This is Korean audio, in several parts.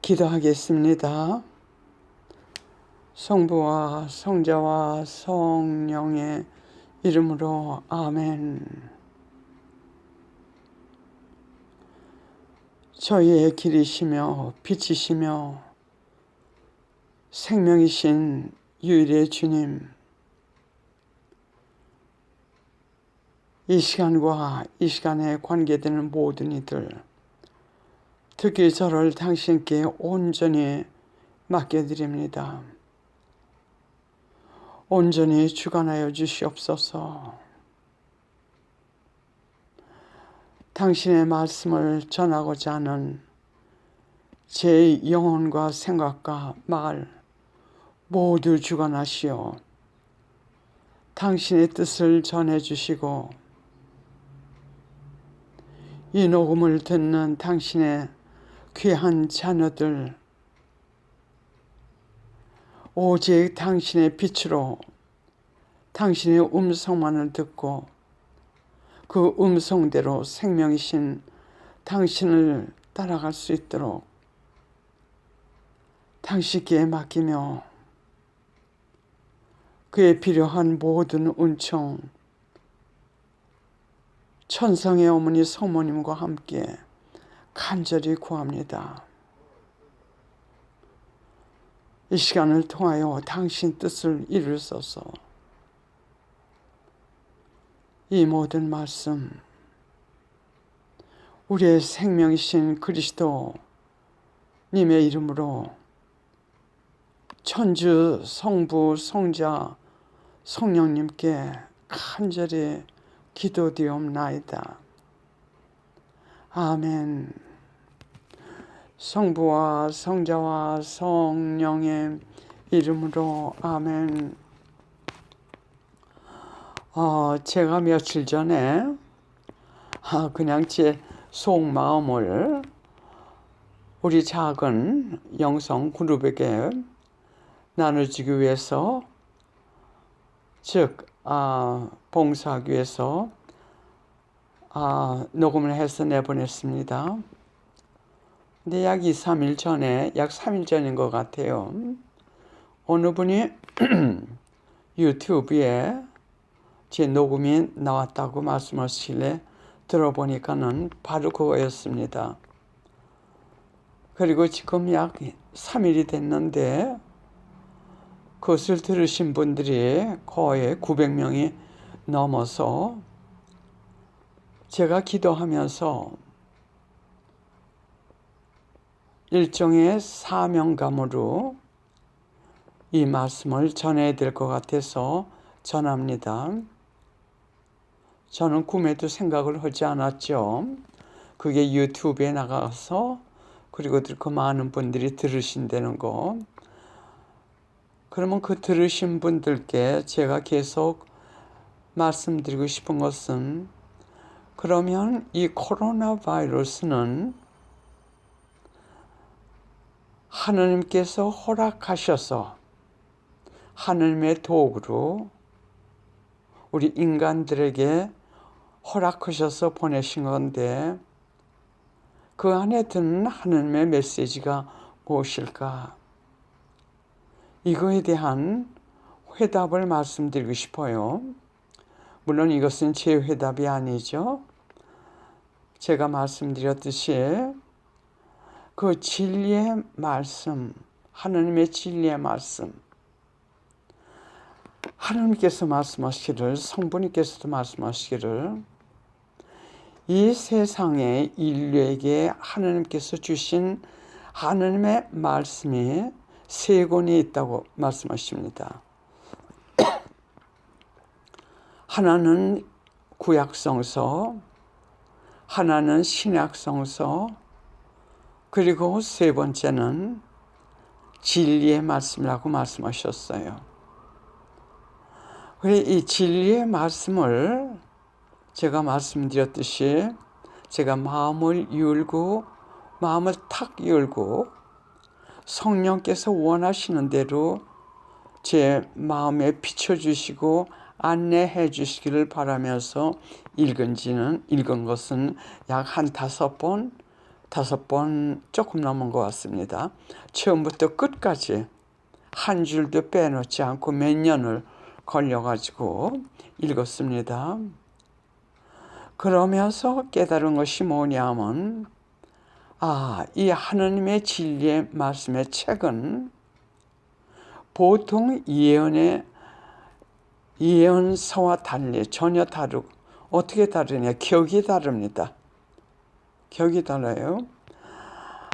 기도하겠습니다. 성부와 성자와 성령의 이름으로 아멘. 저희의 길이시며 빛이시며 생명이신 유일의 주님, 이 시간과 이 시간에 관계되는 모든 이들, 특히 저를 당신께 온전히 맡겨드립니다. 온전히 주관하여 주시옵소서. 당신의 말씀을 전하고자 하는 제 영혼과 생각과 말 모두 주관하시어 당신의 뜻을 전해주시고 이 녹음을 듣는 당신의 귀한 자녀들, 오직 당신의 빛으로 당신의 음성만을 듣고 그 음성대로 생명이신 당신을 따라갈 수 있도록 당신께 맡기며 그에 필요한 모든 은총, 천상의 어머니 성모님과 함께 간절히 구합니다. 이 시간을 통하여 당신 뜻을 이루소서. 이 모든 말씀, 우리의 생명이신 그리스도님의 이름으로 천주 성부 성자 성령님께 간절히 기도드리옵나이다. 아멘. 성부와 성자와 성령의 이름으로 아멘. 제가 며칠 전에 그냥 제 속마음을 우리 작은 영성 그룹에게 나눠주기 위해서, 즉 봉사하기 위해서 녹음을 해서 내보냈습니다. 근데 약 2, 3일 전에, 약 3일 전인 것 같아요. 어느 분이 유튜브에 제 녹음이 나왔다고 말씀하시길래 들어보니까는 바로 그거였습니다. 그리고 지금 약 3일이 됐는데 그것을 들으신 분들이 거의 900명이 넘어서 제가 기도하면서 일종의 사명감으로 이 말씀을 전해야 될 것 같아서 전합니다. 저는 꿈에도 생각을 하지 않았죠. 그게 유튜브에 나가서 그리고 그 많은 분들이 들으신다는 거. 그러면 그 들으신 분들께 제가 계속 말씀드리고 싶은 것은, 그러면 이 코로나 바이러스는 하느님께서 허락하셔서 하느님의 도구로 우리 인간들에게 허락하셔서 보내신 건데, 그 안에 드는 하느님의 메시지가 무엇일까? 이거에 대한 회답을 말씀드리고 싶어요. 물론 이것은 제 회답이 아니죠. 제가 말씀드렸듯이 그 진리의 말씀, 하느님의 진리의 말씀, 하느님께서 말씀하시기를, 성부님께서도 말씀하시기를, 이 세상에 인류에게 하느님께서 주신 하느님의 말씀이 3권이 있다고 말씀하십니다. 하나는 구약성서, 하나는 신약성서, 그리고 3번째는 진리의 말씀이라고 말씀하셨어요. 이 진리의 말씀을 제가 말씀드렸듯이 제가 마음을 탁 열고 성령께서 원하시는 대로 제 마음에 비춰주시고 안내해 주시기를 바라면서 읽은 것은 약 한 5번, 5번 조금 넘은 것 같습니다. 처음부터 끝까지 한 줄도 빼놓지 않고 몇 년을 걸려가지고 읽었습니다. 그러면서 깨달은 것이 뭐냐면, 이 하나님의 진리의 말씀의 책은 보통 예언서와 달리 전혀 다르고, 어떻게 다르냐? 격이 다릅니다. 격이 달라요.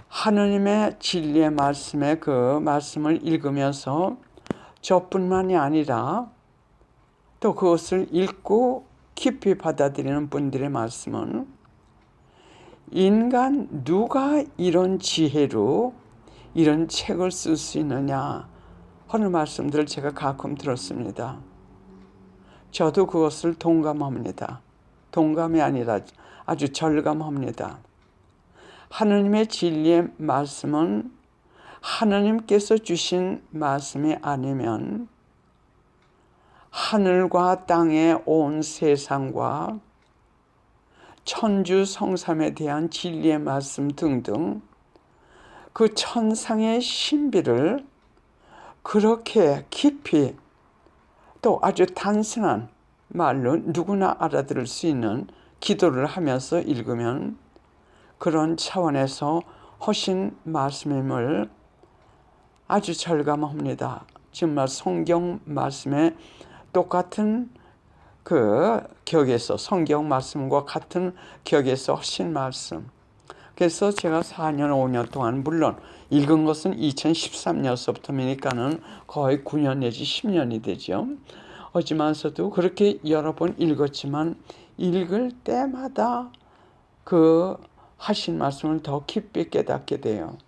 하나님의 진리의 말씀에 그 말씀을 읽으면서 저뿐만이 아니라 또 그것을 읽고 깊이 받아들이는 분들의 말씀은, 인간 누가 이런 지혜로 이런 책을 쓸 수 있느냐 하는 말씀들을 제가 가끔 들었습니다. 저도 그것을 동감합니다. 동감이 아니라 아주 절감합니다. 하나님의 진리의 말씀은 하나님께서 주신 말씀이 아니면 하늘과 땅의 온 세상과 천주 성삼에 대한 진리의 말씀 등등 그 천상의 신비를 그렇게 깊이 또 아주 단순한 말로 누구나 알아들을 수 있는 기도를 하면서 읽으면 그런 차원에서 하신 말씀임을 아주 절감합니다. 정말 성경 말씀에 똑같은 그 격에서, 성경 말씀과 같은 격에서 하신 말씀. 그래서 제가 4년, 5년 동안, 물론 읽은 것은 2013년서부터니까는 거의 9년 내지 10년이 되죠. 하지만서도 그렇게 여러 번 읽었지만 읽을 때마다 그 하신 말씀을 더 깊이 깨닫게 돼요.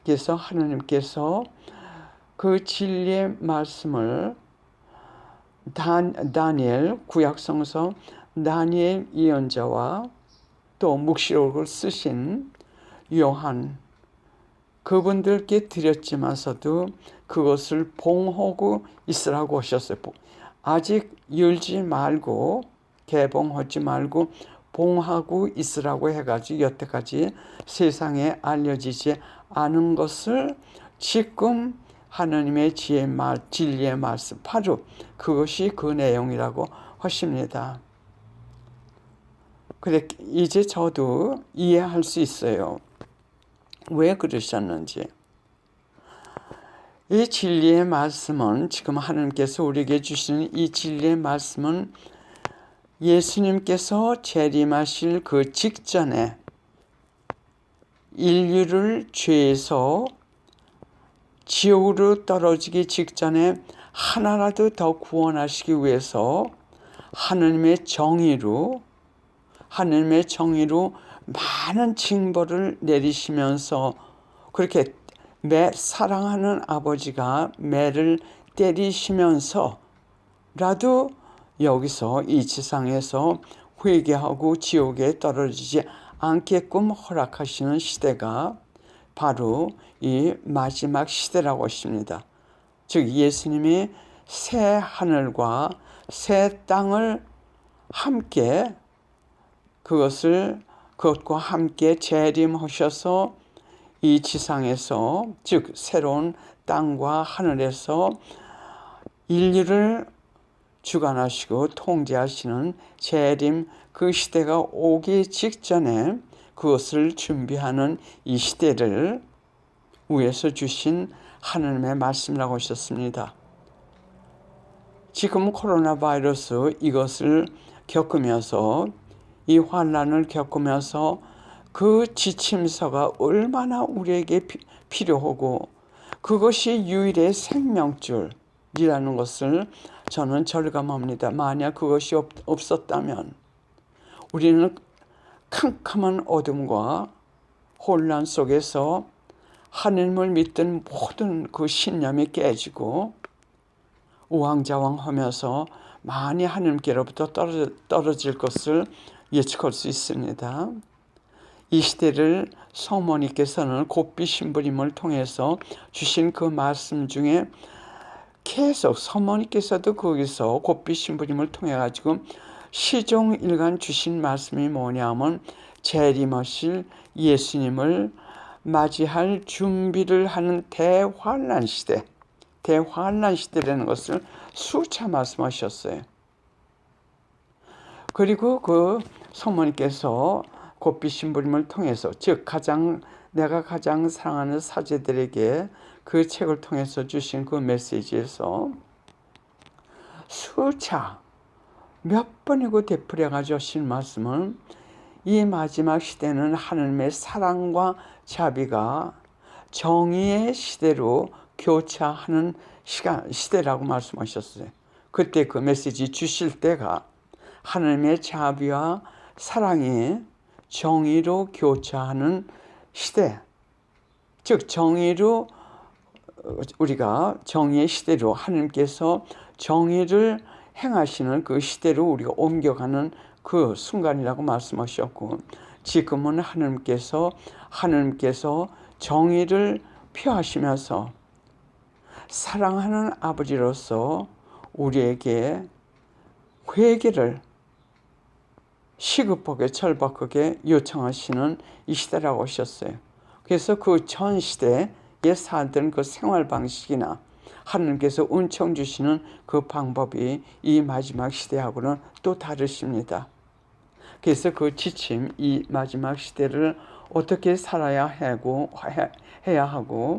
그래서 하나님께서 그 진리의 말씀을 다니엘, 구약성서 다니엘 예언자와 또 묵시록을 쓰신 요한, 그분들께 드렸지만서도 그것을 봉하고 있으라고 하셨어요. 아직 열지 말고 개봉하지 말고 봉하고 있으라고 해가지고 여태까지 세상에 알려지지 않은 것을 지금 하나님의 진리의 말씀, 바로 그것이 그 내용이라고 하십니다. 그래, 이제 저도 이해할 수 있어요. 왜 그러셨는지. 이 진리의 말씀은, 지금 하나님께서 우리에게 주시는 이 진리의 말씀은 예수님께서 재림하실 그 직전에 인류를 죄에서 지옥으로 떨어지기 직전에 하나라도 더 구원하시기 위해서 하나님의 정의로 많은 징벌을 내리시면서, 그렇게 사랑하는 아버지가 매를 때리시면서라도 여기서 이 지상에서 회개하고 지옥에 떨어지지 않게끔 허락하시는 시대가 바로 이 마지막 시대라고 하십니다. 즉 예수님이 새 하늘과 새 땅을 함께 그것과 함께 재림하셔서 이 지상에서, 즉 새로운 땅과 하늘에서 인류를 주관하시고 통제하시는 재림, 그 시대가 오기 직전에 그것을 준비하는 이 시대를 위해서 주신 하나님의 말씀이라고 하셨습니다. 지금 코로나 바이러스 이것을 겪으면서, 이 환난을 겪으면서 그 지침서가 얼마나 우리에게 필요하고 그것이 유일의 생명줄이라는 것을 저는 절감합니다. 만약 그것이 없었다면 우리는 캄캄한 어둠과 혼란 속에서 하나님을 믿던 모든 그 신념이 깨지고 우왕좌왕하면서 많이 하나님께로부터 떨어질 것을 예측할 수 있습니다. 이 시대를 성모님께서는 곱비 신부님을 통해서 주신 그 말씀 중에 계속 성모님께서도 거기서 곱비 신부님을 통해 가지고 시종일관 주신 말씀이 뭐냐면, 재림하실 예수님을 맞이할 준비를 하는 대환란 시대, 대환란 시대라는 것을 수차 말씀하셨어요. 그리고 그 성모님께서 곱비 신부님을 통해서, 즉 내가 가장 사랑하는 사제들에게 그 책을 통해서 주신 그 메시지에서 수차 몇 번이고 되풀이가지고 하신 말씀은 이 마지막 시대는 하나님의 사랑과 자비가 정의의 시대로 교차하는 시대라고 말씀하셨어요. 그때 그 메시지 주실 때가 하나님의 자비와 사랑이 정의로 교차하는 시대, 즉 정의로, 우리가 정의의 시대로, 하나님께서 정의를 행하시는 그 시대로 우리가 옮겨가는 그 순간이라고 말씀하셨고, 지금은 하나님께서 정의를 표하시면서 사랑하는 아버지로서 우리에게 회개를 시급하게 절박하게 요청하시는 이 시대라고 하셨어요. 그래서 그 전 시대에 살던 그 생활 방식이나 하나님께서 은총 주시는 그 방법이 이 마지막 시대하고는 또 다르십니다. 그래서 그 지침, 이 마지막 시대를 어떻게 살아야 해야 하고,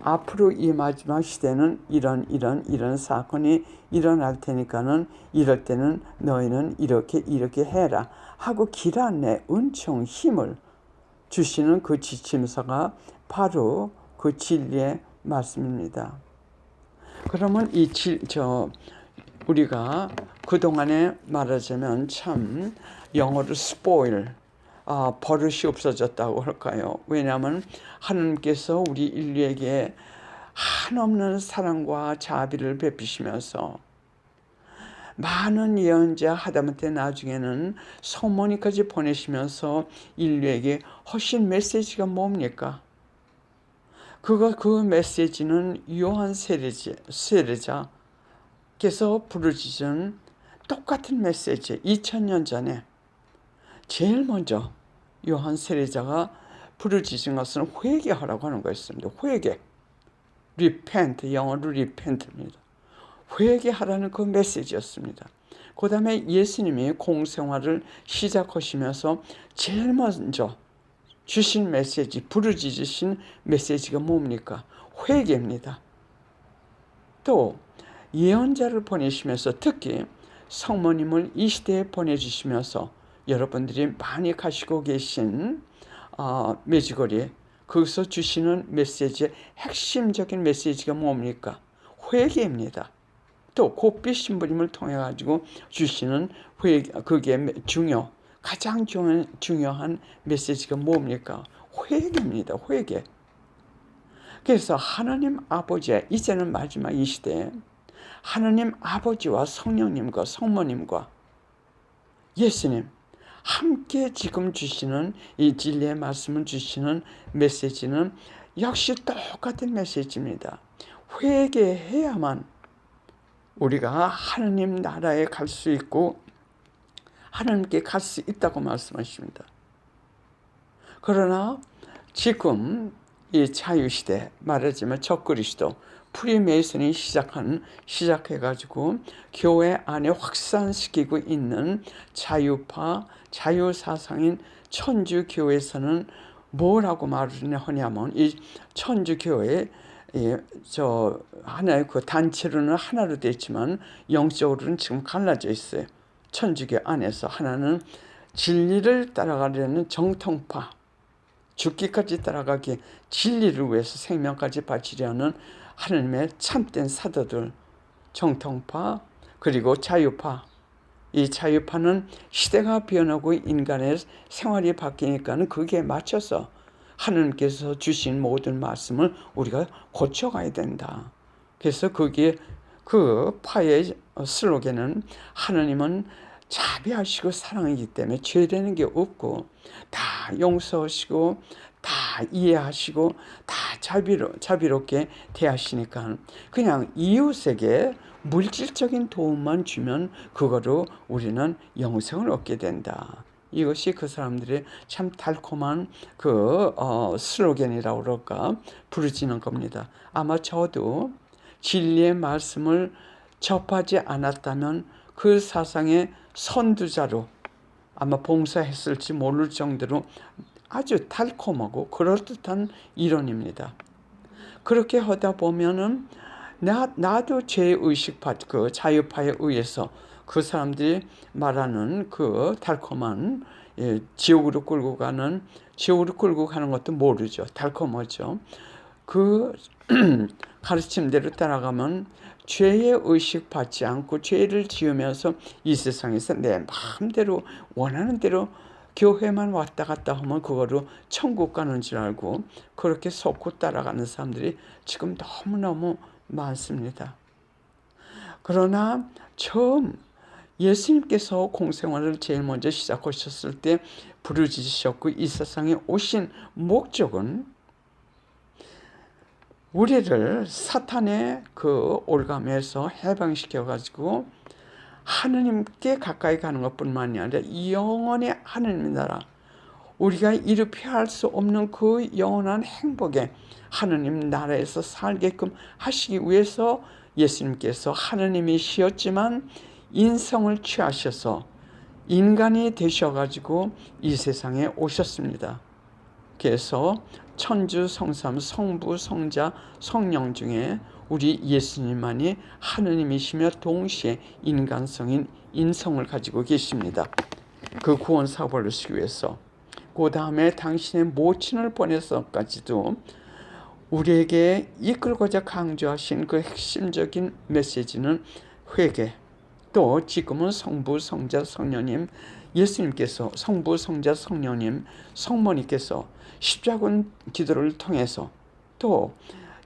앞으로 이 마지막 시대는 이런 사건이 일어날 테니까는 이럴 때는 너희는 이렇게 해라 하고 길 안에 은총, 힘을 주시는 그 지침서가 바로 그 진리의 말씀입니다. 그러면 우리가 그동안에 말하자면 참 영어로 spoil, 버릇이 없어졌다고 할까요? 왜냐하면 하나님께서 우리 인류에게 한없는 사랑과 자비를 베푸시면서 많은 예언자 하다못해 나중에는 성모님까지 보내시면서 인류에게 하신 메시지가 뭡니까? 그 메시지는 요한 세례자께서 부르짖은 똑같은 메시지. 2000년 전에 제일 먼저 요한 세례자가 부르짖은 것은 회개하라고 하는 거였습니다. 회개, repent, 영어로 repent입니다. 회개하라는 그 메시지였습니다. 그 다음에 예수님이 공생활을 시작하시면서 제일 먼저 주신 메시지, 부르짖으신 메시지가 뭡니까? 회개입니다. 또 예언자를 보내시면서, 특히 성모님을 이 시대에 보내주시면서 여러분들이 많이 가시고 계신 매지거리, 거기서 주시는 메시지의 핵심적인 메시지가 뭡니까? 회개입니다. 또 곱비 신부님을 통해 가지고 주시는 회개, 그게 가장 중요한 메시지가 뭡니까? 회개입니다. 회개. 그래서 하나님 아버지의, 이제는 마지막 이 시대에 하나님 아버지와 성령님과 성모님과 예수님 함께 지금 주시는 이 진리의 말씀을 주시는 메시지는 역시 똑같은 메시지입니다. 회개해야만 우리가 하나님 나라에 갈 수 있고 하나님께 갈 수 있다고 말씀하십니다. 그러나 지금 이 자유시대, 말하자면 적그리스도, 프리메이슨이 시작해가지고 교회 안에 확산시키고 있는 자유파, 자유사상인 천주교회에서는 뭐라고 말을 하냐면, 이 천주교회 하나의 그 단체로는 하나로 되어 있지만 영적으로는 지금 갈라져 있어요. 천주교 안에서 하나는 진리를 따라가려는 정통파, 죽기까지 따라가기, 진리를 위해서 생명까지 바치려는 하나님의 참된 사도들, 정통파, 그리고 자유파. 이 자유파는 시대가 변하고 인간의 생활이 바뀌니까는 거기에 맞춰서 하나님께서 주신 모든 말씀을 우리가 고쳐가야 된다. 그래서 거기에 그 파의 슬로건은 하나님은 자비하시고 사랑이기 때문에 죄되는 게 없고 다 용서하시고 다 이해하시고 다 자비롭게 대하시니까 그냥 이웃에게 물질적인 도움만 주면 그거로 우리는 영생을 얻게 된다. 이것이 그 사람들의 참 달콤한 슬로건이라고 그럴까 부르짖는 겁니다. 아마 저도 진리의 말씀을 접하지 않았다면 그 사상의 선두자로 아마 봉사했을지 모를 정도로 아주 달콤하고 그럴듯한 이론입니다. 그렇게 하다 보면은 나도 죄의식 자유파에 의해서 그 사람들이 말하는 그 달콤한 지옥으로 끌고 가는 것도 모르죠. 달콤하죠. 그 가르침대로 따라가면 죄의 의식 받지 않고 죄를 지으면서 이 세상에서 내 마음대로 원하는 대로 교회만 왔다 갔다 하면 그거로 천국 가는 줄 알고 그렇게 속고 따라가는 사람들이 지금 너무너무 많습니다. 그러나 처음 예수님께서 공생활을 제일 먼저 시작하셨을 때 부르짖으셨고 이 세상에 오신 목적은 우리를 사탄의 그 올감에서 해방시켜 가지고 하느님께 가까이 가는 것뿐만이 아니라 영원의 하느님 나라, 우리가 이루 표할 수 없는 그 영원한 행복에 하느님 나라에서 살게끔 하시기 위해서 예수님께서 하느님이시었지만 인성을 취하셔서 인간이 되셔가지고 이 세상에 오셨습니다. 그래서 천주, 성삼, 성부, 성자, 성령 중에 우리 예수님만이 하느님이시며 동시에 인간성인 인성을 가지고 계십니다. 그 구원 사업을 이루시기 위해서 그 다음에 당신의 모친을 보내서까지도 우리에게 이끌고자 강조하신 그 핵심적인 메시지는 회개, 또 지금은 성부, 성자, 성령님, 예수님께서 성부, 성자, 성령님, 성모님께서 십자군 기도를 통해서 또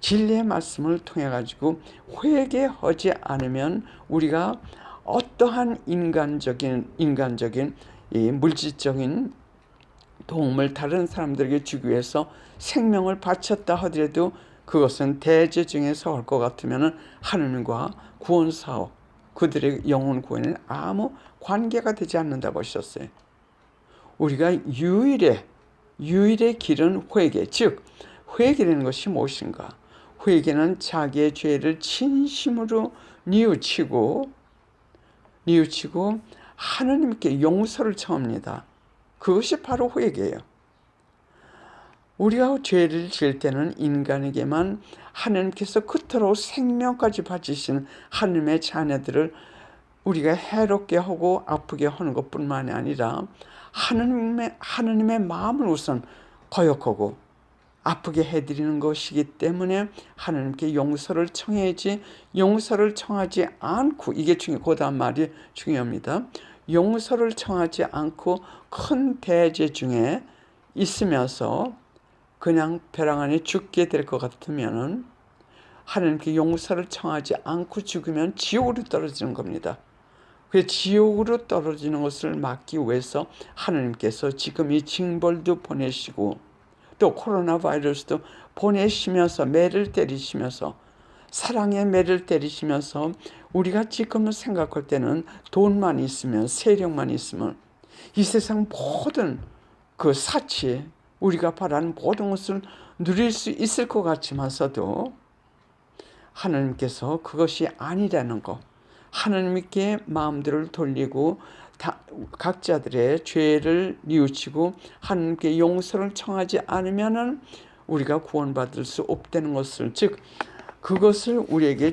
진리의 말씀을 통해 가지고 회개하지 않으면 우리가 어떠한 인간적인 이 물질적인 도움을 다른 사람들에게 주기 위해서 생명을 바쳤다 하더라도 그것은 대제 중에서 할 것 같으면 하느님과 구원 사업, 그들의 영혼 구원에는 아무 관계가 되지 않는다고 하셨어요. 우리가 유일의 길은 회개, 즉 회개라는 것이 무엇인가? 회개는 자기의 죄를 진심으로 뉘우치고 하느님께 용서를 청합니다. 그것이 바로 회개예요. 우리가 죄를 지을 때는 인간에게만 하느님께서 그토록 생명까지 바치신 하느님의 자녀들을 우리가 해롭게 하고 아프게 하는 것뿐만이 아니라 하느님의 마음을 우선 거역하고 아프게 해드리는 것이기 때문에 하느님께 용서를 청해야지, 용서를 청하지 않고, 이게 그 다음 말이 중요합니다. 용서를 청하지 않고 큰 대죄 중에 있으면서 그냥 벼랑 안에 죽게 될 것 같으면은 하느님께 용서를 청하지 않고 죽으면 지옥으로 떨어지는 겁니다. 그 지옥으로 떨어지는 것을 막기 위해서 하느님께서 지금 이 징벌도 보내시고 또 코로나 바이러스도 보내시면서 매를 때리시면서 사랑의 매를 때리시면서 우리가 지금 생각할 때는 돈만 있으면, 세력만 있으면 이 세상 모든 그 사치, 우리가 바라는 모든 것을 누릴 수 있을 것 같지만서도 하나님께서 그것이 아니라는 것, 하나님께 마음들을 돌리고 각자들의 죄를 뉘우치고 하나님께 용서를 청하지 않으면은 우리가 구원받을 수 없다는 것을, 즉 그것을 우리에게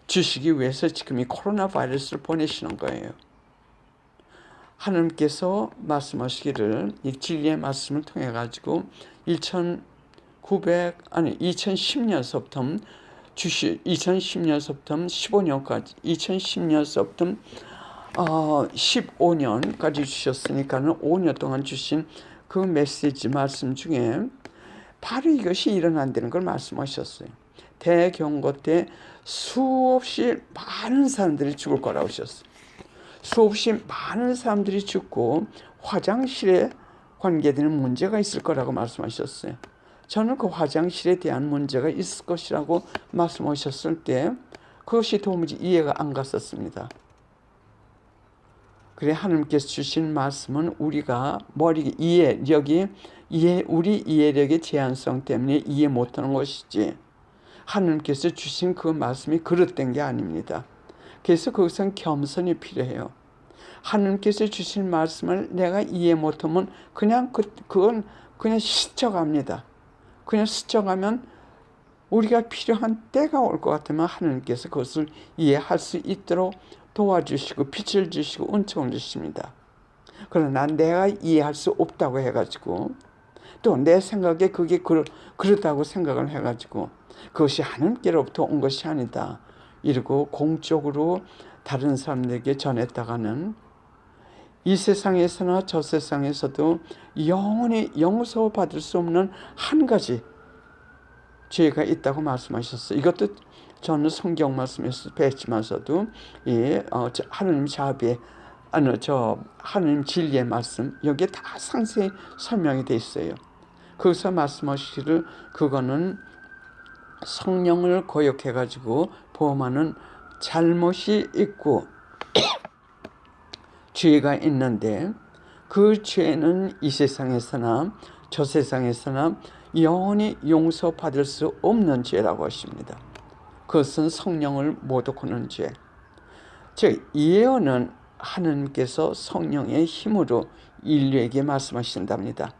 주시기 위해서 지금 이 코로나 바이러스를 보내시는 거예요. 하나님께서 말씀하시기를 이 진리의 말씀을 통해 가지고 2010년서부터 15년까지 2010년서부터 15년까지 주셨으니까는 5년 동안 주신 그 메시지 말씀 중에 바로 이것이 일어난다는 걸 말씀하셨어요. 대경고 때 수없이 많은 사람들이 죽을 거라고 하셨어요. 수없이 많은 사람들이 죽고 화장실에 관계되는 문제가 있을 거라고 말씀하셨어요. 저는 그 화장실에 대한 문제가 있을 것이라고 말씀하셨을 때 그것이 도무지 이해가 안 갔었습니다. 그래 하나님께서 주신 말씀은 우리가 머리 우리 이해력의 제한성 때문에 이해 못하는 것이지 하나님께서 주신 그 말씀이 그릇된 게 아닙니다. 그래서 거기선 겸손이 필요해요. 하나님께서 주신 말씀을 내가 이해 못하면 그건 그냥 스쳐갑니다. 그냥 스쳐가면 우리가 필요한 때가 올 것 같으면 하나님께서 그것을 이해할 수 있도록 도와주시고 빛을 주시고 은총을 주십니다. 그러나 내가 이해할 수 없다고 해가지고 또 내 생각에 그게 그렇다고 생각을 해가지고 그것이 하나님께로부터 온 것이 아니다 이러고 공적으로 다른 사람들에게 전했다가는 이 세상에서나 저 세상에서도 영원히 용서받을 수 없는 한 가지 죄가 있다고 말씀하셨어요. 이것도 저는 성경 말씀에서 뵀지만서도 하나님 자비에 하나님 진리의 말씀 여기에 다 상세히 설명이 돼 있어요. 거기서 말씀하시기를 그거는 성령을 거역해 가지고 범하는 잘못이 있고 죄가 있는데 그 죄는 이 세상에서나 저 세상에서나 영원히 용서받을 수 없는 죄라고 하십니다. 그것은 성령을 모독하는 죄. 즉 예언은 하나님께서 성령의 힘으로 인류에게 말씀하신답니다.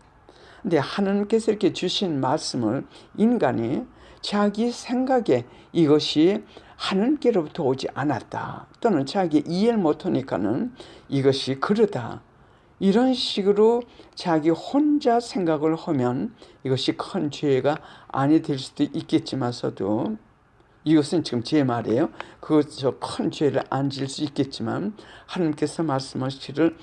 근데 하나님께서 이렇게 주신 말씀을 인간이 자기 생각에 이것이 하나님께로부터 오지 않았다 또는 자기 이해를 못하니까는 이것이 그러다 이런 식으로 자기 혼자 생각을 하면 이것이 큰 죄가 아니 될 수도 있겠지만서도 이것은 지금 제 말이에요. 저 큰 죄를 안 질 수 있겠지만 하나님께서 말씀하시기를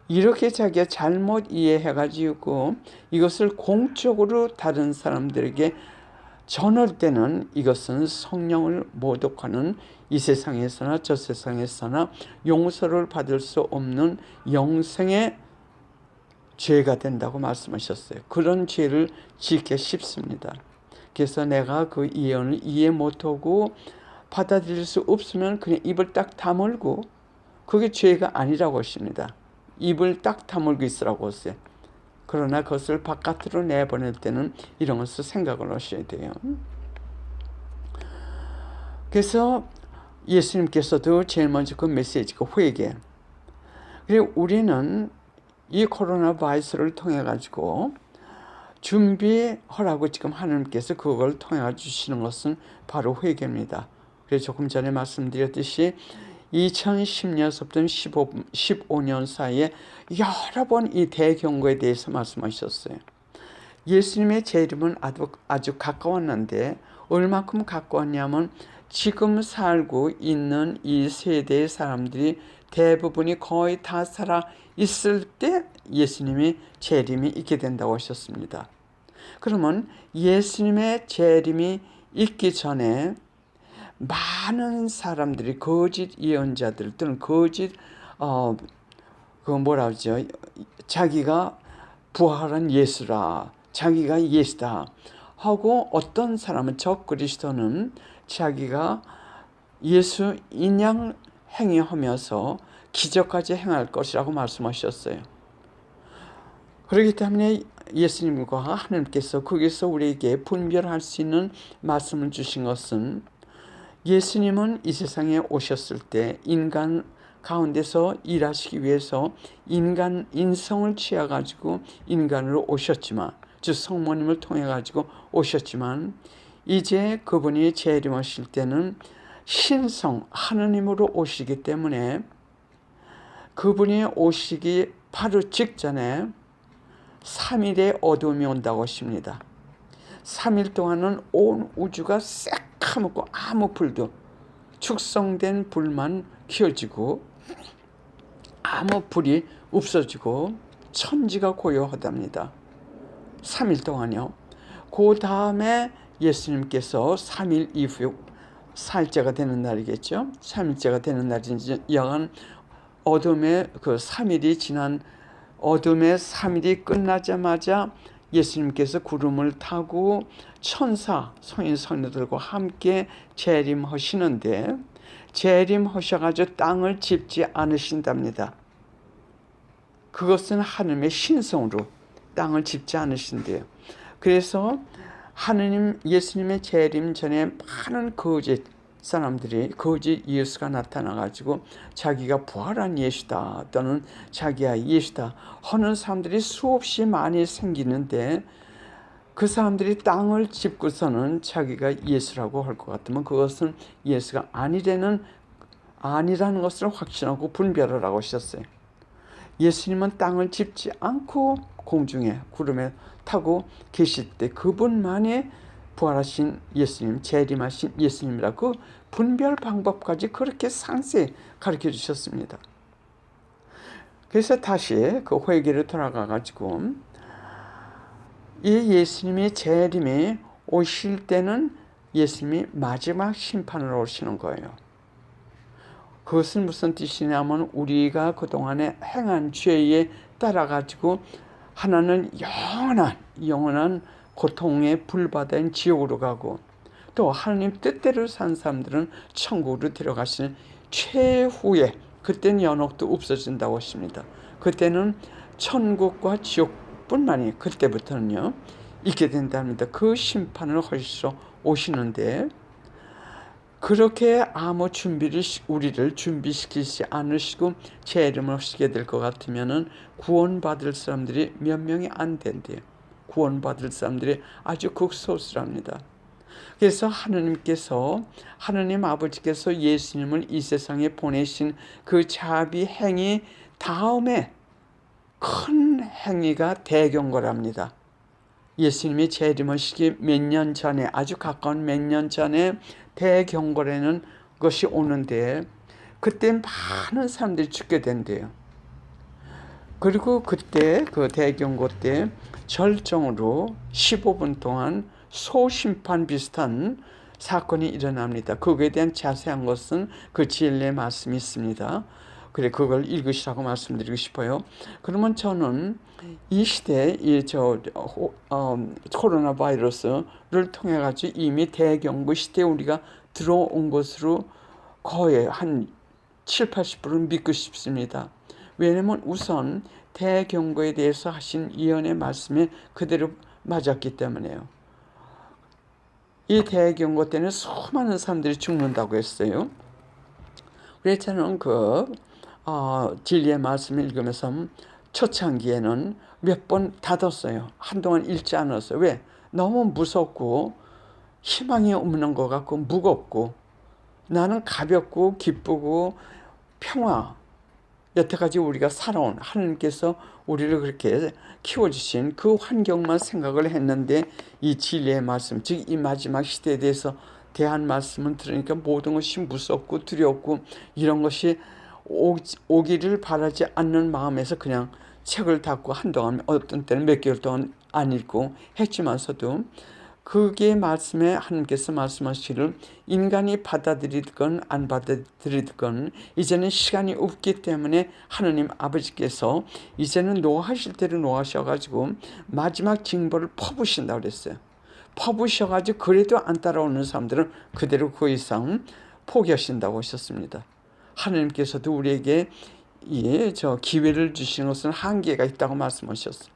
이렇게 자기가 잘못 이해해가지고 이것을 공적으로 다른 사람들에게 전할 때는 이것은 성령을 모독하는 이 세상에서나 저 세상에서나 용서를 받을 수 없는 영생의 죄가 된다고 말씀하셨어요. 그런 죄를 짓기 쉽습니다. 그래서 내가 그 예언을 이해 못하고 받아들일 수 없으면 그냥 입을 딱 다물고 그게 죄가 아니라고 하십니다. 입을 딱 다물고 있으라고 했어요. 그러나 그것을 바깥으로 내보낼 때는 이런 것을 생각을 하셔야 돼요. 그래서 예수님께서도 제일 먼저 그 메시지가 회개. 그리고 우리는 이 코로나 바이러스를 통해 가지고 준비하라고 지금 하나님께서 그걸 통해 주시는 것은 바로 회개입니다. 그래서 조금 전에 말씀드렸듯이 2010년부터 15년 사이에 여러 번 이 대경고에 대해서 말씀하셨어요. 예수님의 재림은 아주 가까웠는데 얼마큼 가까웠냐면 지금 살고 있는 이 세대의 사람들이 대부분이 거의 다 살아 있을 때 예수님의 재림이 있게 된다고 하셨습니다. 그러면 예수님의 재림이 있기 전에 많은 사람들이 거짓 예언자들 또는 거짓 자기가 부활한 예수라, 자기가 예수다 하고 어떤 사람은 적그리스도는 자기가 예수 인양 행위하면서 기적까지 행할 것이라고 말씀하셨어요. 그렇기 때문에 예수님과 하나님께서 거기서 우리에게 분별할 수 있는 말씀을 주신 것은 예수님은 이 세상에 오셨을 때 인간 가운데서 일하시기 위해서 인간 인성을 취해가지고 인간으로 오셨지만 즉 성모님을 통해 가지고 오셨지만 이제 그분이 재림하실 때는 신성 하느님으로 오시기 때문에 그분이 오시기 바로 직전에 3일의 어둠이 온다고 하십니다. 3일 동안은 온 우주가 새카맣고 아무 불도 축성된 불만 켜지고 아무 불이 없어지고 천지가 고요하답니다. 3일 동안요. 그 다음에 예수님께서 3일 이후에 4일째가 되는 날이겠죠. 3일째가 되는 날인지 영한 어둠의 그 3일이 지난 어둠의 3일이 끝나자마자 예수님께서 구름을 타고 천사, 성인 성녀들과 함께 재림하시는데 재림하셔가지고 땅을 짚지 않으신답니다. 그것은 하나님의 신성으로 땅을 짚지 않으신대요. 그래서 하느님 예수님의 재림 전에 많은 거짓 사람들이 거짓 예수가 나타나가지고 자기가 부활한 예수다 또는 자기가 예수다 하는 사람들이 수없이 많이 생기는데 그 사람들이 땅을 짚고서는 자기가 예수라고 할 것 같으면 그것은 예수가 아니라는 것을 확신하고 분별을 하고 하셨어요. 예수님은 땅을 짚지 않고 공중에 구름에 타고 계실 때 그분만이 부활하신 예수님, 재림하신 예수님이라 그 분별 방법까지 그렇게 상세히 가르쳐 주셨습니다. 그래서 다시 그 회개로 돌아가 가지고 이 예수님의 재림이 오실 때는 예수님이 마지막 심판으로 오시는 거예요. 그것은 무슨 뜻이냐면 우리가 그동안에 행한 죄에 따라 가지고 하나는 영원한 고통의 불바다인 지옥으로 가고 또 하나님 뜻대로 산 사람들은 천국으로 들어가시는 최후에 그때는 연옥도 없어진다고 하십니다. 그때는 천국과 지옥뿐만이 그때부터는요 있게 된답니다. 그 심판을 하시러 오시는데 그렇게 아무 준비를 우리를 준비시키지 않으시고 재림을 하시게 될 것 같으면은 구원받을 사람들이 몇 명이 안 된대요. 구원받을 사람들이 아주 극소수랍니다. 그래서 하느님 아버지께서 예수님을 이 세상에 보내신 그 자비 행위 다음에 큰 행위가 대경고랍니다. 예수님이 재림하시기 몇 년 전에 아주 가까운 몇 년 전에 대경고라는 것이 오는데 그때 많은 사람들이 죽게 된대요. 그리고 그때 그 대경고 때 절정으로 15분 동안 소심판 비슷한 사건이 일어납니다. 그거에 대한 자세한 것은 그 진리의 말씀이 있습니다. 그래 그걸 읽으시라고 말씀드리고 싶어요. 그러면 저는 이 시대에 코로나 바이러스를 통해 가지고 이미 대경고 시대에 우리가 들어온 것으로 거의 한 7, 80%는 믿고 싶습니다. 왜냐하면 우선 대경고에 대해서 하신 예언의 말씀에 그대로 맞았기 때문에요. 이 대경고 때는 수많은 사람들이 죽는다고 했어요. 그래서 저는 진리의 말씀을 읽으면서 초창기에는 몇 번 닫았어요. 한동안 읽지 않았어요. 왜? 너무 무섭고 희망이 없는 것 같고 무겁고 나는 가볍고 기쁘고 평화 여태까지 우리가 살아온 하나님께서 우리를 그렇게 키워주신 그 환경만 생각을 했는데 이 진리의 말씀 즉 이 마지막 시대에 대해서 대한 말씀을 들으니까 모든 것이 무섭고 두렵고 이런 것이 오기를 바라지 않는 마음에서 그냥 책을 닫고 한동안 어떤 때는 몇 개월 동안 안 읽고 했지만서도 그게 말씀에 하나님께서 말씀하시기를 인간이 받아들이든 안 받아들이든 이제는 시간이 없기 때문에 하나님 아버지께서 이제는 노하실 대로 노하셔가지고 마지막 징벌을 퍼부신다고 그랬어요. 퍼부셔가지고 그래도 안 따라오는 사람들은 그대로 그 이상 포기하신다고 하셨습니다. 하나님께서도 우리에게 기회를 주시는 것은 한계가 있다고 말씀하셨어요.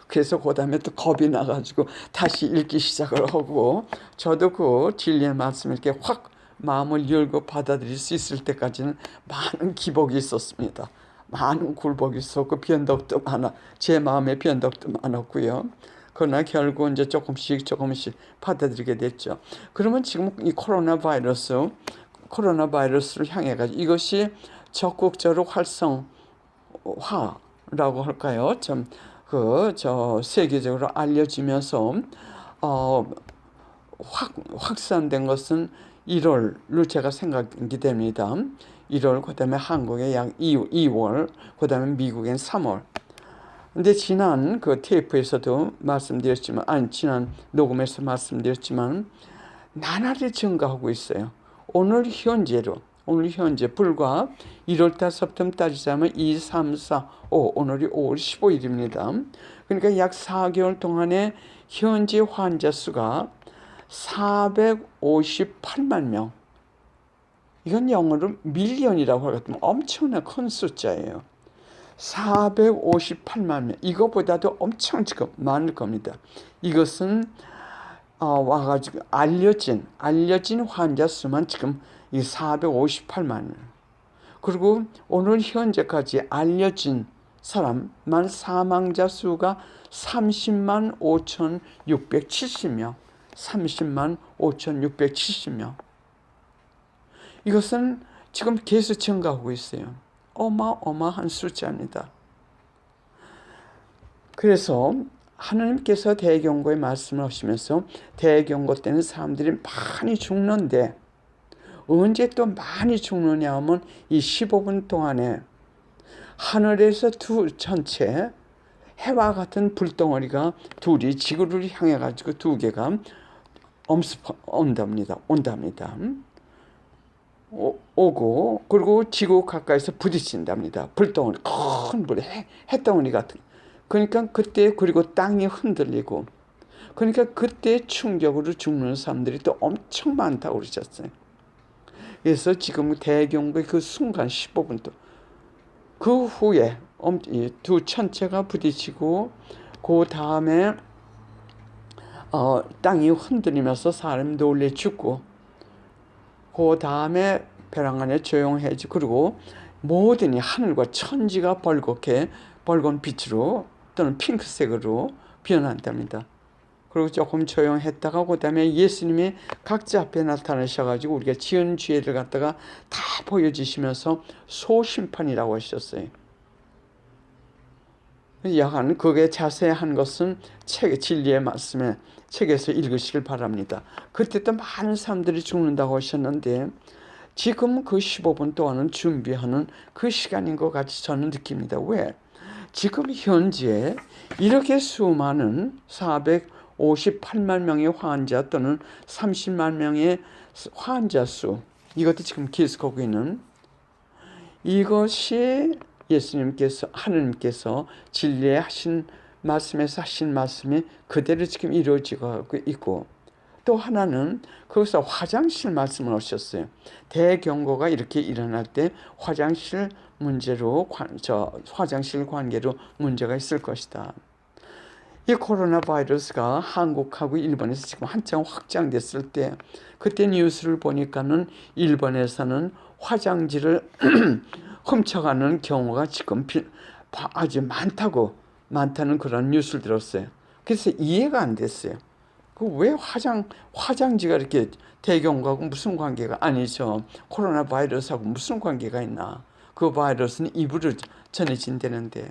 그래서 그 다음에 또 겁이 나가지고 다시 읽기 시작을 하고 저도 그 진리의 말씀을 이렇게 확 마음을 열고 받아들일 수 있을 때까지는 많은 기복이 있었습니다. 많은 굴복이 있었고 변덕도 제 마음의 변덕도 많았고요. 그러나 결국 이제 조금씩 받아들이게 됐죠. 그러면 지금 이 코로나 바이러스를 향해 가지고 이것이 적극적으로 활성화라고 할까요? 세계적으로 알려지면서 확산된 것은 1월로 제가 생각이 됩니다. 1월 그다음에 한국에 약 2월 그다음에 미국엔 3월. 근데 지난 그 테이프에서도 말씀드렸지만 지난 녹음에서 말씀드렸지만 나날이 증가하고 있어요. 오늘 현재 불과 1월 달서부터 따지자면 2, 3, 4, 5 오늘이 5월 15일입니다. 그러니까 약 4개월 동안에 현재 환자 수가 458만 명. 이건 영어로 밀리언이라고 하거든요. 엄청난 큰 숫자예요. 458만 명. 이거보다도 엄청 지금 많을 겁니다. 이것은 와가지고 알려진 환자 수만 지금 이 458만 명. 그리고 오늘 현재까지 알려진 사람만 사망자 수가 30만 5,670명. 30만 5,670명. 이것은 지금 계속 증가하고 있어요. 어마어마한 숫자입니다. 그래서 하나님께서 대경고에 말씀을 하시면서 대경고 때는 사람들이 많이 죽는데 언제 또 많이 죽느냐 하면 이 15분 동안에 하늘에서 전체 해와 같은 불덩어리가 둘이 지구를 향해 가지고 두 개가 온답니다. 오고 그리고 지구 가까이서 부딪힌답니다. 불덩어리, 큰 불, 해덩어리 같은. 그러니까 그때 그리고 땅이 흔들리고 그러니까 그때 충격으로 죽는 사람들이 또 엄청 많다고 그러셨어요. 그래서 지금 대경고의 그 순간 15분 동안 그 후에 두 천체가 부딪히고 그 다음에 땅이 흔들리면서 사람이 놀래 죽고 그 다음에 벼랑 안에 조용해지고 그리고 모든 하늘과 천지가 벌건 빛으로 또는 핑크색으로 변한답니다. 그리고 조금 조용했다가 그 다음에 예수님이 각자 앞에 나타나셔가지고 우리가 지은 죄를 갖다가 다 보여주시면서 소심판이라고 하셨어요. 약간 그게 자세한 것은 진리의 말씀에 책에서 읽으시길 바랍니다. 그때 또 많은 사람들이 죽는다고 하셨는데 지금 그 15분 동안은 준비하는 그 시간인 것 같이 저는 느낍니다. 왜? 지금 현재 이렇게 수많은 458만 명의 환자 또는 30만 명의 환자 수 이것도 지금 계속하고 있는 이것이 예수님께서 하느님께서 진리에 하신 말씀에서 하신 말씀이 그대로 지금 이루어지고 있고 또 하나는 거기서 화장실 말씀을 하셨어요. 대경고가 이렇게 일어날 때 화장실 문제로 화장실 관계로 문제가 있을 것이다. 이 코로나 바이러스가 한국하고 일본에서 지금 한창 확장됐을 때 그때 뉴스를 보니까는 일본에서는 화장지를 훔쳐가는 경우가 지금 아주 많다는 그런 뉴스를 들었어요. 그래서 이해가 안 됐어요. 그 왜 화장지가 이렇게 대경고하고 무슨 관계가 아니죠. 코로나 바이러스하고 무슨 관계가 있나. 그 바이러스는 입으로 전해진다는데.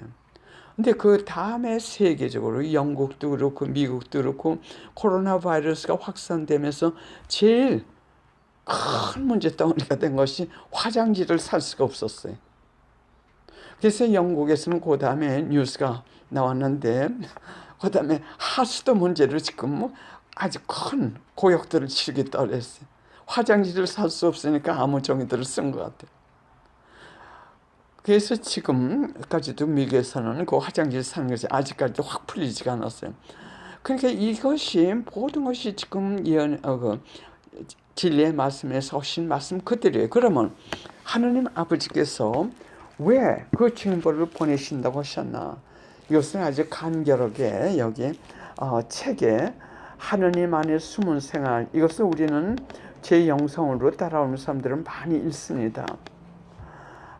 근데 그 다음에 세계적으로 영국도 그렇고 미국도 그렇고 코로나 바이러스가 확산되면서 제일 큰 문제 덩어리가 된 것이 화장지를 살 수가 없었어요. 그래서 영국에서는 그 다음에 뉴스가 나왔는데 그 다음에 하수도 문제로 지금 아주 큰 고역들을 치르겠다고 그랬어요. 화장지를 살 수 없으니까 아무 종이들을 쓴 것 같아요. 그래서 지금까지도 미국에서는 그 화장지를 사는 것이 아직까지도 확 풀리지가 않았어요. 그러니까 이것이 모든 것이 지금 진리의 말씀에서 하신 말씀 그대로예요. 그러면 하느님 아버지께서 왜 그 징벌을 보내신다고 하셨나? 이것은 아주 간결하게 여기 책에 하느님 안에 숨은 생활 이것을 우리는 제 영성으로 따라오는 사람들은 많이 읽습니다.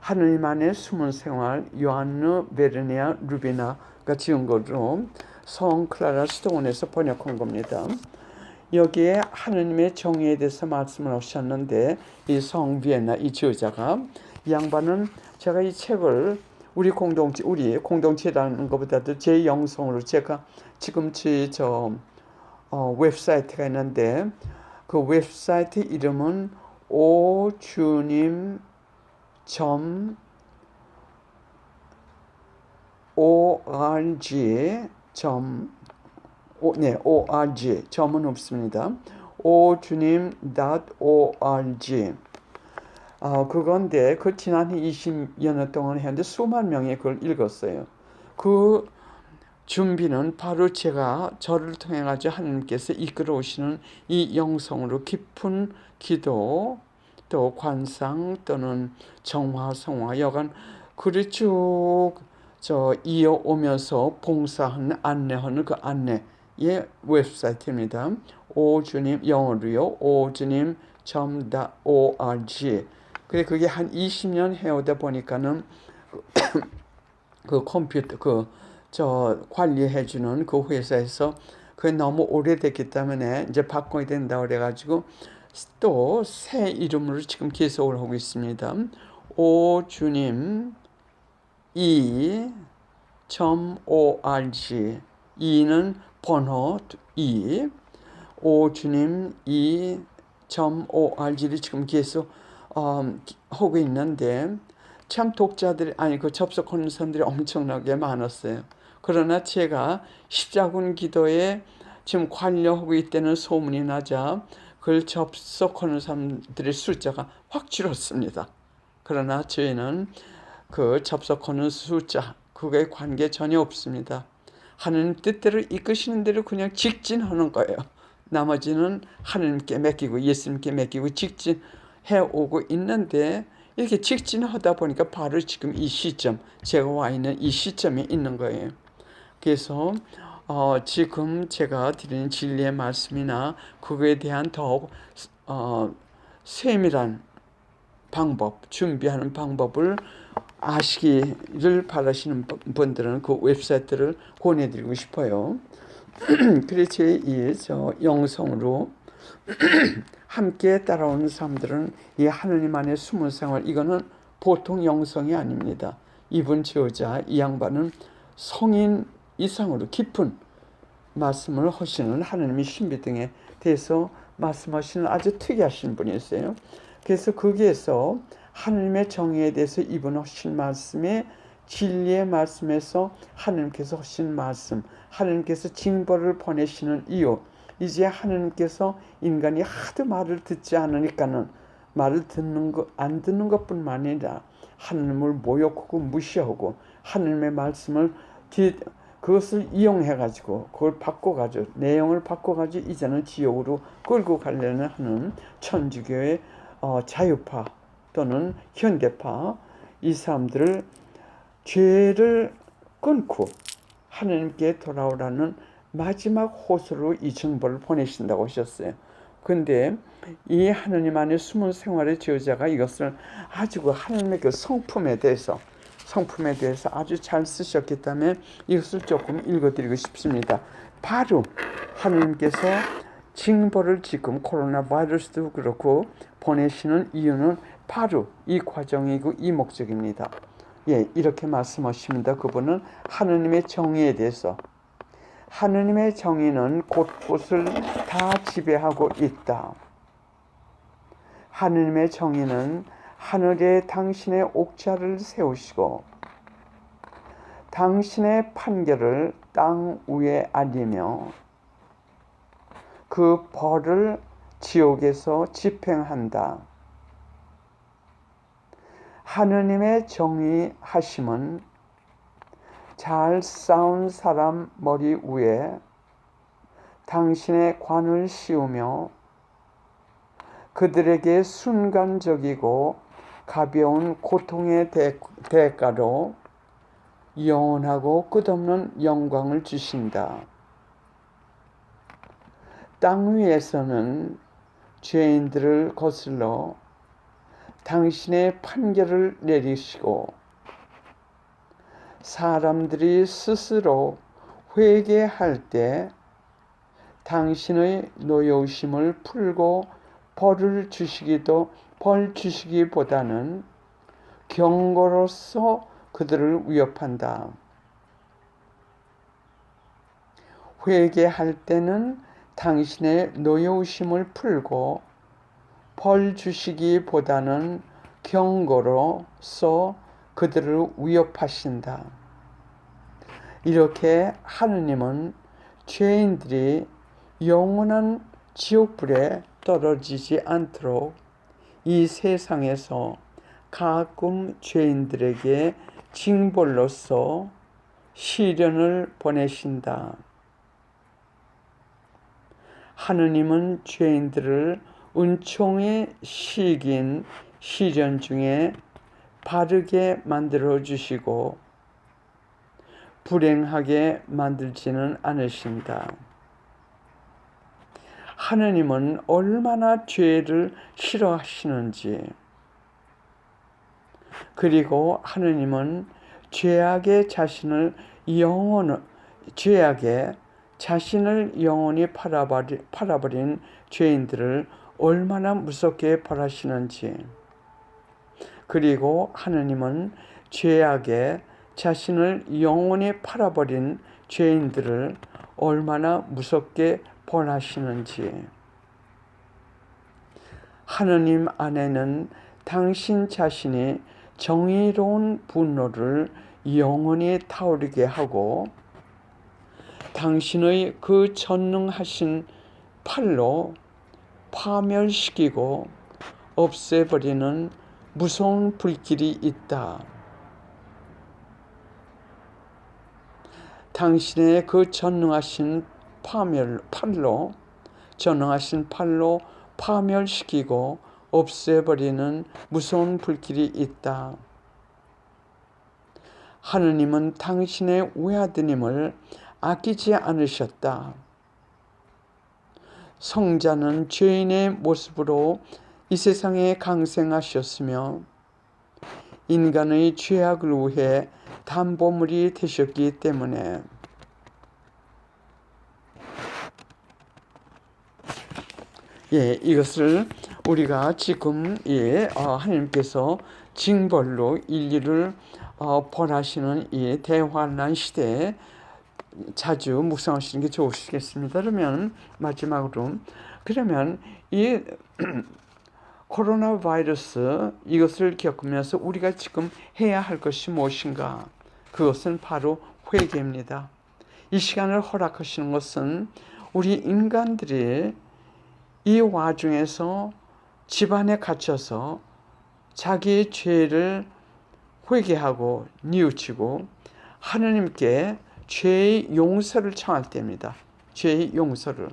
하느님 안에 숨은 생활 요한느 베르니아 루비나가 지은 거로 성 클라라 스톤에서 번역한 겁니다. 여기에 하느님의 정의에 대해서 말씀을 하셨는데 이 성 비엔나 이 저자가 이 양반은 제가 이 책을 우리 공동체라는 것보다도 제 영성으로 제가 지금 웹사이트가 있는데 그 웹사이트 이름은 오주님 .org org 점은 없습니다. 오주님.org 그건데 그 지난 20여 년 동안 했는데 수만 명이 그걸 읽었어요. 그 준비는 바로 제가 저를 통해 가지고 하나님께서 이끌어 오시는 이 영성으로 깊은 기도 또 관상 또는 정화 성화 여간 글을 쭉 이어오면서 봉사하는 안내하는 그 안내의 웹사이트입니다. 오주님 영어로요. 오주님.org. 그래 그게 한 20년 해오다 보니까는 그 컴퓨터 관리해주는 그 회사에서 그게 너무 오래됐기 때문에 이제 바꿔야 된다 그래가지고 또 새 이름으로 지금 개설을 하고 있습니다. 오주님 .org. 이는 번호 2. 오주님 .org를 지금 계속 하고 있는데 참 독자들이 그 접속하는 사람들이 엄청나게 많았어요. 그러나 제가 십자군 기도에 지금 관여하고 있다는 소문이 나자 그걸 접속하는 사람들의 숫자가 확 줄었습니다. 그러나 저희는 그 접속하는 숫자 그거에 관계 전혀 없습니다. 하나님 뜻대로 이끄시는 대로 그냥 직진하는 거예요. 나머지는 하나님께 맡기고 예수님께 맡기고 직진해 오고 있는데 이렇게 직진하다 보니까 바로 지금 이 시점, 제가 와 있는 이 시점에 있는 거예요. 그래서 지금 제가 드리는 진리의 말씀이나 그거에 대한 더욱 세밀한 방법, 준비하는 방법을 아시기를 바라시는 분들은 그 웹사이트를 권해드리고 싶어요. 그래서 이 영성으로 함께 따라오는 사람들은 이 하느님 안에 숨은 생활, 이거는 보통 영성이 아닙니다. 이분 지어자 이 양반은 성인 이상으로 깊은 말씀을 하시는 하느님의 신비 등에 대해서 말씀하시는 아주 특이하신 분이었어요. 그래서 거기에서 하느님의 정의에 대해서 이분 하신 말씀에 진리의 말씀에서 하느님께서 하신 말씀, 하느님께서 징벌을 보내시는 이유, 이제 하느님께서 인간이 하도 말을 듣지 않으니까는 말을 안 듣는 것뿐만 아니라 하느님을 모욕하고 무시하고 하느님의 말씀을 그것을 이용해가지고 그걸 바꿔가지고 내용을 바꿔가지고 이제는 지옥으로 끌고 가려는 하는 천주교의 자유파 또는 현대파 이 사람들을 죄를 끊고 하나님께 돌아오라는 마지막 호소로 이 징벌을 보내신다고 하셨어요. 근데 이 하나님 안에 숨은 생활의 지도자가 이것을 아주 그 하나님의 그 성품에 대해서 아주 잘 쓰셨기 때문에 이것을 조금 읽어드리고 싶습니다. 바로 하나님께서 징벌을 지금 코로나 바이러스도 그렇고 보내시는 이유는 바로 이 과정이고 이 목적입니다. 이렇게 말씀하십니다. 그분은 하느님의 정의에 대해서 하느님의 정의는 곳곳을 다 지배하고 있다. 하느님의 정의는 하늘에 당신의 옥좌를 세우시고 당신의 판결을 땅 위에 알리며 그 벌을 지옥에서 집행한다. 하느님의 정의하심은 잘 싸운 사람 머리 위에 당신의 관을 씌우며 그들에게 순간적이고 가벼운 고통의 대가로 영원하고 끝없는 영광을 주신다. 땅 위에서는 죄인들을 거슬러 당신의 판결을 내리시고 사람들이 스스로 회개할 때 당신의 노여우심을 풀고 벌 주시기보다는 경고로서 그들을 위협한다. 회개할 때는 당신의 노여우심을 풀고 벌 주시기보다는 경고로서 그들을 위협하신다. 이렇게 하느님은 죄인들이 영원한 지옥불에 떨어지지 않도록 이 세상에서 가끔 죄인들에게 징벌로서 시련을 보내신다. 하느님은 죄인들을 은총의 시긴 시련 중에 바르게 만들어 주시고 불행하게 만들지는 않으신다. 하느님은 얼마나 죄를 싫어하시는지, 그리고 하느님은 죄악에 자신을 영원히 팔아버린 죄인들을 얼마나 무섭게 벌하시는지, 그리고 하느님은 죄악에 자신을 영원히 팔아버린 죄인들을 얼마나 무섭게 벌하시는지, 하느님 안에는 당신 자신이 정의로운 분노를 영원히 타오르게 하고 당신의 그 전능하신 팔로 파멸시키고 없애버리는 무서운 불길이 있다. 당신의 그 전능하신 팔로 파멸시키고 없애버리는 무서운 불길이 있다. 하느님은 당신의 외아드님을 아끼지 않으셨다. 성자는 죄인의 모습으로 이 세상에 강생하셨으며 인간의 죄악을 위해 담보물이 되셨기 때문에 이것을 우리가 지금 하나님께서 징벌로 인류를 벌하시는 이 대환난 시대에 자주 묵상하시는 게 좋으시겠습니다. 그러면 마지막으로 이 코로나 바이러스 이것을 겪으면서 우리가 지금 해야 할 것이 무엇인가? 그것은 바로 회개입니다. 이 시간을 허락하시는 것은 우리 인간들이 이 와중에서 집안에 갇혀서 자기의 죄를 회개하고 뉘우치고 하느님께 죄의 용서를 청할 때입니다. 죄의 용서를.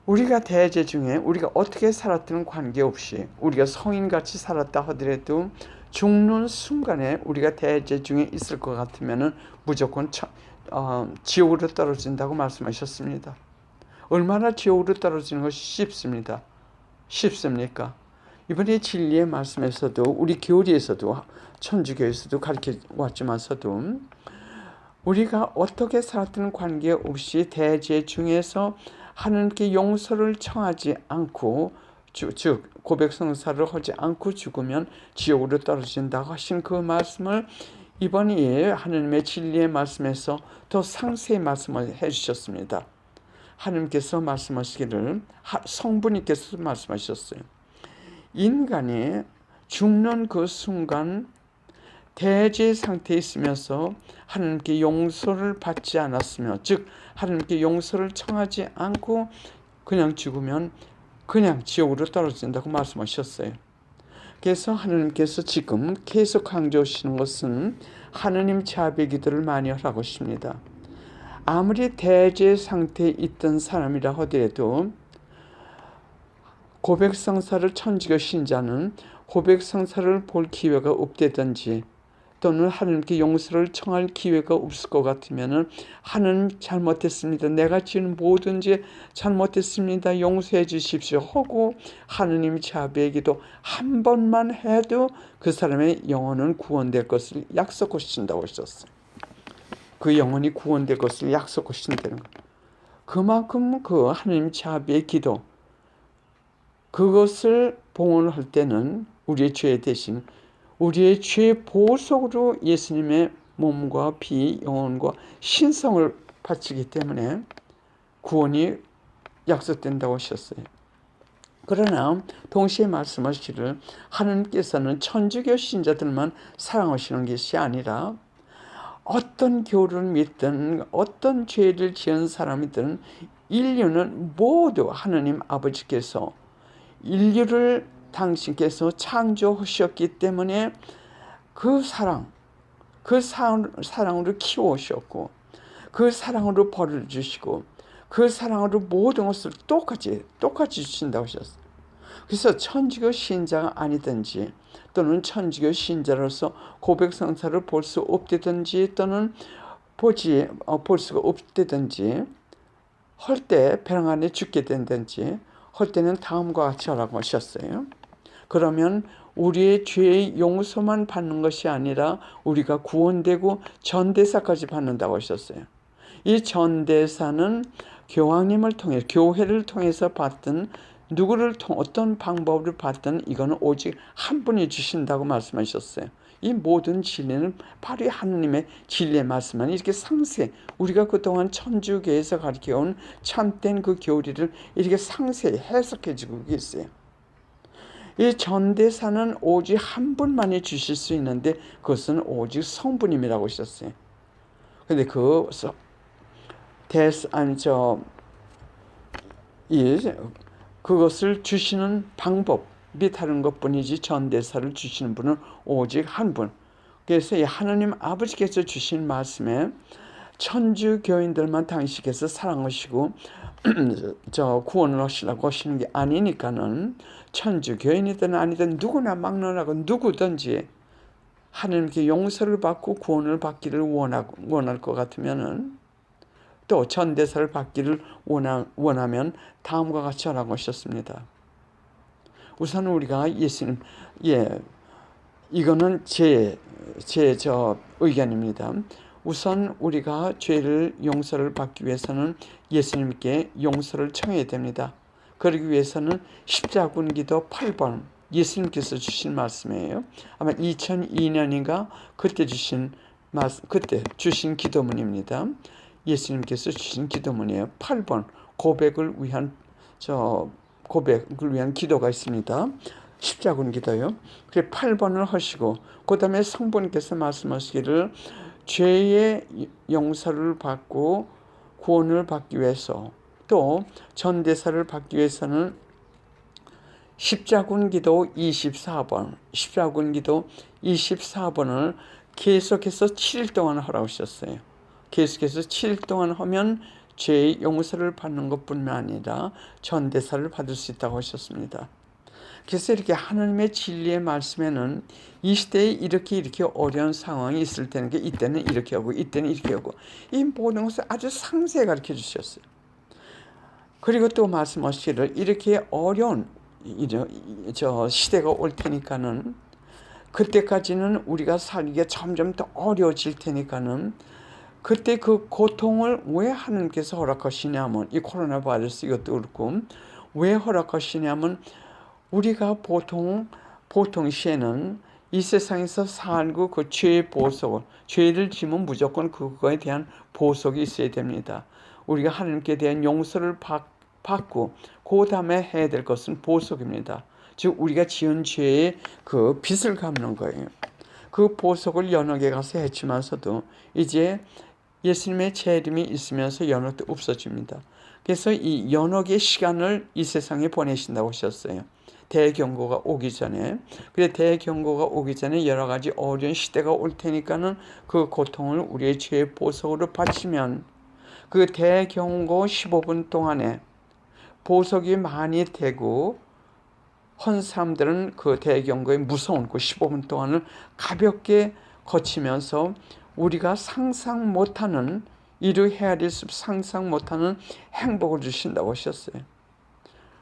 우리가 대죄 중에 우리가 어떻게 살았든 관계없이 우리가 성인같이 살았다 하더라도 죽는 순간에 우리가 대죄 중에 있을 것 같으면 무조건 지옥으로 떨어진다고 말씀하셨습니다. 얼마나 지옥으로 떨어지는 것이 쉽습니까? 이번에 진리의 말씀에서도 우리 교리에서도 천주교에서도 가르쳐 왔지만서도 우리가 어떻게 살았든 관계없이 대죄 중에서 하나님께 용서를 청하지 않고 즉 고백성사를 하지 않고 죽으면 지옥으로 떨어진다고 하신 그 말씀을 이번 하나님의 진리의 말씀에서 더 상세히 말씀을 해주셨습니다. 하나님께서 말씀하시기를 성부님께서 말씀하셨어요. 인간이 죽는 그 순간 대죄 상태에 있으면서 하나님께 용서를 받지 않았으며 즉 하나님께 용서를 청하지 않고 그냥 죽으면 그냥 지옥으로 떨어진다고 말씀하셨어요. 그래서 하나님께서 지금 계속 강조하시는 것은 하나님 자비 기도를 많이 하라고 하십니다. 아무리 대죄 상태에 있던 사람이라 하더라도 고백성사를 천주교 신자는 고백성사를 볼 기회가 없다든지 또는 하나님께 용서를 청할 기회가 없을 것 같으면 하나님 잘못했습니다. 내가 지은 뭐든지 잘못했습니다. 용서해 주십시오 하고 하나님 자비의 기도 한 번만 해도 그 사람의 영혼은 구원될 것을 약속하신다고 하셨어요. 그 영혼이 구원될 것을 약속하신다는 것. 그만큼 그 하나님 자비의 기도 그것을 봉헌할 때는 우리의 죄 대신 우리의 죄 보속으로 예수님의 몸과 피, 영혼과 신성을 바치기 때문에 구원이 약속된다고 하셨어요. 그러나 동시에 말씀하시기를 하나님께서는 천주교 신자들만 사랑하시는 것이 아니라 어떤 교를 믿든 어떤 죄를 지은 사람이든 인류는 모두 하나님 아버지께서 인류를 당신께서 창조하셨기 때문에 그 사랑으로 키워오셨고 그 사랑으로 벌을 주시고 그 사랑으로 모든 것을 똑같이 주신다고 하셨어요. 그래서 천주교 신자가 아니든지 또는 천주교 신자로서 고백 성사를 볼 수 없다든지 또는 볼 수가 없다든지 할 때 벼랑 안에 죽게 된다든지 할 때는 다음과 같이 하라고 하셨어요. 그러면 우리의 죄의 용서만 받는 것이 아니라 우리가 구원되고 전대사까지 받는다고 하셨어요. 이 전대사는 교황님을 통해 교회를 통해서 받든 어떤 방법을 받든 이거는 오직 한 분이 주신다고 말씀하셨어요. 이 모든 진리는 바로 하느님의 진리의 말씀만 이렇게 상세 우리가 그동안 천주교에서 가르쳐온 참된 그 교리를 이렇게 상세히 해석해주고 계세요. 이 전대사는 오직 한 분만이 주실 수 있는데 그것은 오직 성부님이라고 하셨어요. 근데 그것을 주시는 방법이 다른 것뿐이지 전대사를 주시는 분은 오직 한 분. 그래서 이 하나님 아버지께서 주신 말씀에 천주교인들만 당신께서 사랑하시고 구원을 하시려고 하시는 게 아니니까는 천주교인이든 아니든 누구나 막론하고 누구든지 하나님께 용서를 받고 구원을 받기를 원할 것 같으면은 또 전대사를 받기를 원하면 다음과 같이 하라고 하셨습니다. 우선 우리가 예수님, 이거는 제 의견입니다. 우선 우리가 죄를 용서를 받기 위해서는 예수님께 용서를 청해야 됩니다. 그러기 위해서는 십자군기도 8번 예수님께서 주신 말씀이에요. 아마 2002년인가 그때 주신 기도문입니다. 예수님께서 주신 기도문이에요. 8번 고백을 위한 기도가 있습니다. 십자군 기도요. 그래 8번을 하시고 그 다음에 성부님께서 말씀하시기를 죄의 용서를 받고 구원을 받기 위해서 또 전대사를 받기 위해서는 십자군 기도 24번을 계속해서 7일 동안 하라고 하셨어요. 계속해서 7일 동안 하면 죄의 용서를 받는 것뿐만 아니라 전대사를 받을 수 있다고 하셨습니다. 그래서 이렇게 하나님의 진리의 말씀에는 이 시대에 이렇게 어려운 상황이 있을 때는 이때는 이렇게 하고 이때는 이렇게 하고 이 모든 것을 아주 상세히 가르쳐 주셨어요. 그리고 또 말씀하시기를 이렇게 어려운 시대가 올 테니까는 그때까지는 우리가 살기가 점점 더 어려워질 테니까는 그때 그 고통을 왜 하나님께서 허락하시냐면 이 코로나 바이러스 이것도 그렇고 왜 허락하시냐면 우리가 보통 시에는 이 세상에서 살고 그 죄의 보석을 죄를 지면 무조건 그거에 대한 보석이 있어야 됩니다. 우리가 하나님께 대한 용서를 받고 그 다음에 해야 될 것은 보석입니다. 즉 우리가 지은 죄의 그 빚을 갚는 거예요. 그 보석을 연옥에 가서 해치면서도 이제 예수님의 재림이 있으면서 연옥도 없어집니다. 그래서 이 연옥의 시간을 이 세상에 보내신다고 하셨어요. 대경고가 오기 전에. 그래 대경고가 오기 전에 여러 가지 어려운 시대가 올 테니까는 그 고통을 우리의 죄의 보석으로 바치면 그 대경고 15분 동안에 보석이 많이 되고 한 사람들은 그 대경고의 무서운 그 15분 동안을 가볍게 거치면서 우리가 상상 못하는 이루 헤아릴 수 상상 못하는 행복을 주신다고 하셨어요.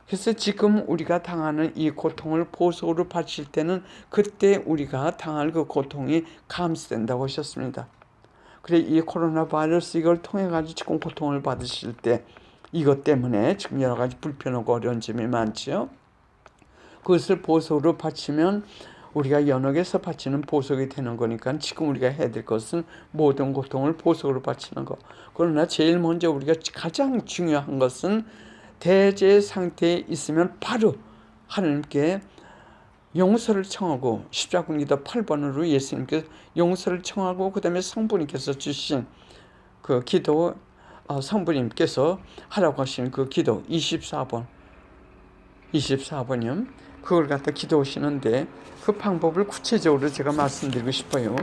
그래서 지금 우리가 당하는 이 고통을 보석으로 바칠 때는 그때 우리가 당할 그 고통이 감수된다고 하셨습니다. 그래 이 코로나 바이러스 이걸 통해 가지고 지금 고통을 받으실 때 이것 때문에 지금 여러 가지 불편하고 어려운 점이 많죠. 그것을 보석으로 바치면 우리가 연옥에서 바치는 보석이 되는 거니까 지금 우리가 해야 될 것은 모든 고통을 보석으로 바치는 거. 그러나 제일 먼저 우리가 가장 중요한 것은 대제 상태에 있으면 바로 하나님께 용서를 청하고 십자군기도 8번으로 예수님께서 용서를 청하고 그 다음에 성부님께서 주신 그 기도 성부님께서 하라고 하시는 그 기도 24번이요. 그걸 갖다 기도하시는데 그 방법을 구체적으로 제가 말씀드리고 싶어요.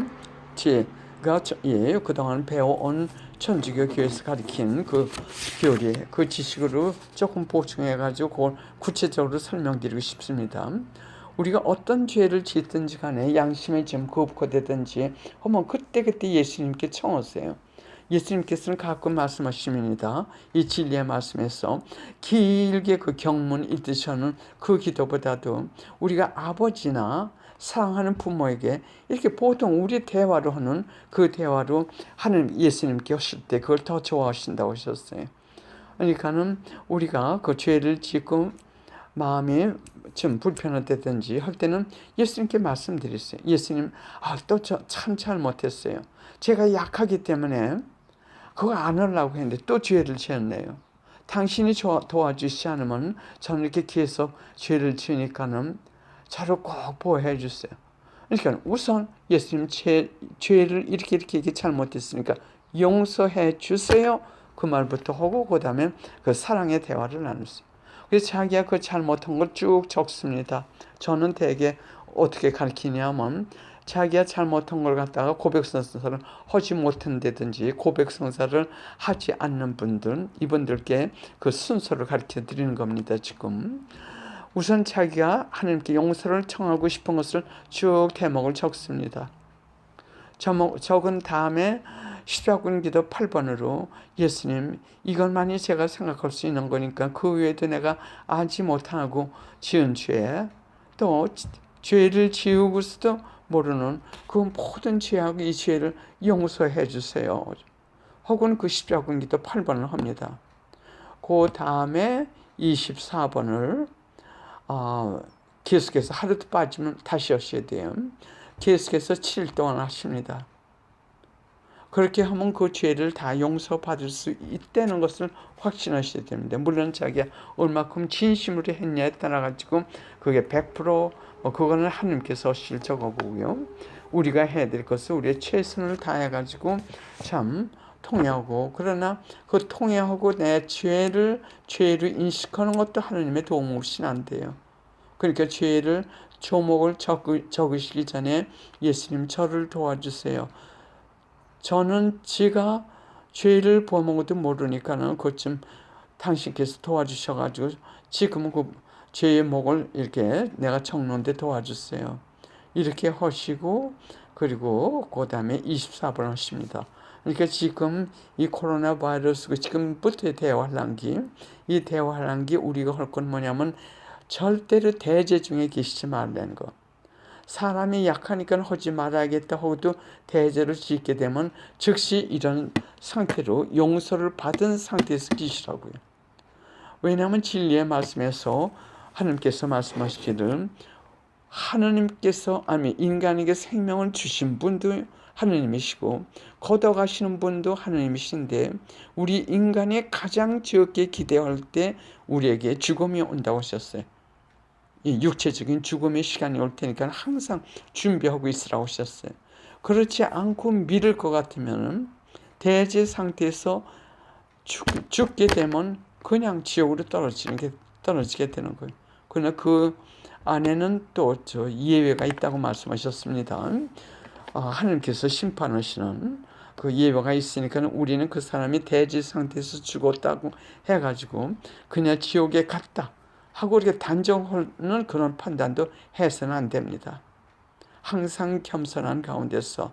예, 그동안 배워온 천주교 교회에서 가르친 그 교리, 그 지식으로 조금 보충해가지고 그걸 구체적으로 설명드리고 싶습니다. 우리가 어떤 죄를 짓든지 간에 양심의 점 거부되든지 하면 그때그때 예수님께 청하세요. 예수님께서는 가끔 말씀하십니다. 이 진리의 말씀에서 길게 그 경문 읽듯이하는 그 기도보다도 우리가 아버지나 사랑하는 부모에게 이렇게 보통 우리 대화로 하는 그 대화로 하는 예수님께 하실 때 그걸 더 좋아하신다고 하셨어요. 그러니까는 우리가 그 죄를 짓고 마음이 좀 불편하다든지 할 때는 예수님께 말씀드렸어요. 예수님, 또 저 참 잘못했어요. 제가 약하기 때문에 그거 안 하려고 했는데 또 죄를 지었네요. 당신이 도와주시지 않으면 저는 이렇게 계속 죄를 지으니까는 저를 꼭 보호해 주세요. 그러니까 우선 예수님 죄를 이렇게 잘못했으니까 용서해 주세요. 그 말부터 하고 그 다음에 그 사랑의 대화를 나눴어요. 그래서 자기가 그 잘못한 걸 쭉 적습니다. 저는 대개 어떻게 가르치냐면 자기가 잘못한 걸 갖다가 고백성사를 하지 못한다든지 고백성사를 하지 않는 분들, 이분들께 그 순서를 가르쳐 드리는 겁니다. 지금 우선 자기가 하나님께 용서를 청하고 싶은 것을 쭉 대목을 적습니다. 적은 다음에 십자군 기도 8번으로 예수님, 이것만이 제가 생각할 수 있는 거니까 그 외에도 내가 알지 못하고 지은 죄, 또 죄를 지우고서도 모르는 그 모든 죄하고 이 죄를 용서해 주세요. 혹은 그 십자군 기도 8번을 합니다. 그 다음에 24번을 계속해서 하루도 빠지면 다시 하셔야 돼요. 계속해서 7일 동안 하십니다. 그렇게 하면 그 죄를 다 용서받을 수 있다는 것을 확신하셔야 됩니다. 물론 자기가 얼마큼 진심으로 했냐에 따라 가지고 그게 100% 그거는 하나님께서 실적어보고요. 우리가 해야 될 것은 우리의 최선을 다해 가지고 참 통회하고, 그러나 그 통회하고 내 죄를 인식하는 것도 하나님의 도움 없이는 안 돼요. 그러니까 죄를 조목을 적으시기 전에 예수님 저를 도와주세요. 저는 제가 죄를 범한 것도 모르니까는 그쯤 당신께서 도와주셔가지고 지금은 그 죄의 목을 이렇게 내가 적는데 도와주세요. 이렇게 하시고 그리고 그 다음에 24번 하십니다. 그러니까 지금 이 코로나 바이러스 지금부터의 대화환란기, 이 대화환란기 우리가 할 건 뭐냐면 절대로 대제 중에 계시지 말라는 거. 사람이 약하니까 하지 말아야겠다 하고도 대제를 짓게 되면 즉시 이런 상태로 용서를 받은 상태에서 계시라고요. 왜냐하면 진리의 말씀에서 하나님께서 말씀하시기를 하나님께서 인간에게 생명을 주신 분도 하나님이시고 걷어가시는 분도 하나님이신데 우리 인간이 가장 적게 기대할 때 우리에게 죽음이 온다고 하셨어요. 이 육체적인 죽음의 시간이 올 테니까 항상 준비하고 있으라고 하셨어요. 그렇지 않고 믿을 것 같으면 대제 상태에서 죽게 되면 그냥 지옥으로 떨어지게 되는 거예요. 그러나 그 안에는 또 예외가 있다고 말씀하셨습니다. 하나님께서 심판하시는 그 예외가 있으니까 우리는 그 사람이 대지 상태에서 죽었다고 해가지고 그냥 지옥에 갔다 하고 이렇게 단정하는 그런 판단도 해서는 안 됩니다. 항상 겸손한 가운데서